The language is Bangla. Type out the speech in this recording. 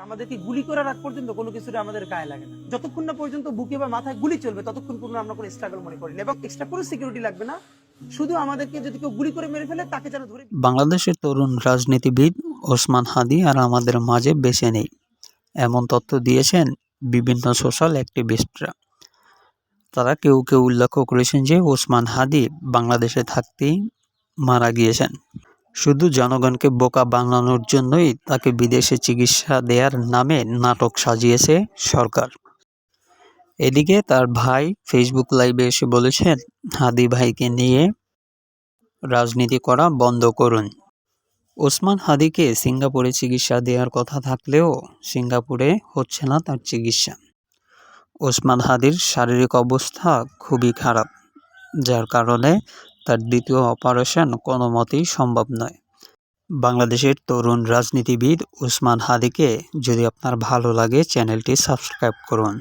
আমাদেরকে গুলি করার আগ পর্যন্ত কোনো কিছুটা আমাদের গায়ে লাগে না। যতক্ষণ না পর্যন্ত বুকে বা মাথায় গুলি চলবে ততক্ষণ পর্যন্ত আমরা কোনো স্ট্রাগল মনে করি না, এবং এক্সট্রা কোনো সিকিউরিটি লাগবে না। শুধু আমাদেরকে যদি কেউ গুলি করে মেরে ফেলে তাকে যেন ধরে। বাংলাদেশের তরুণ রাজনীতিবিদ ওসমান হাদি আর আমাদের মাঝে বেঁচে নেই, এমন তথ্য দিয়েছেন বিভিন্ন সোশ্যাল অ্যাক্টিভিস্টরা। তারা কেউ কেউ উল্লেখ করেছেন যে ওসমান হাদি বাংলাদেশে থাকতেই মারা গিয়েছেন। শুধু জনগণকে বোকা বানানোর জন্যই তাকে বিদেশে চিকিৎসা দেওয়ার নামে নাটক সাজিয়েছে সরকার। এদিকে তার ভাই ফেসবুক লাইভে এসে বলেছেন, হাদি ভাইকে নিয়ে রাজনীতি করা বন্ধ করুন। ওসমান হাদিকে সিঙ্গাপুরে চিকিৎসা দেওয়ার কথা থাকলেও সিঙ্গাপুরে হচ্ছে না তার চিকিৎসা। ওসমান হাদির শারীরিক অবস্থা খুবই খারাপ, যার কারণে তার দ্বিতীয় অপারেশন কোনো মতেই সম্ভব নয়। বাংলাদেশের তরুণ রাজনীতিবিদ ওসমান হাদিকে যদি আপনার ভালো লাগে, চ্যানেলটি সাবস্ক্রাইব করুন।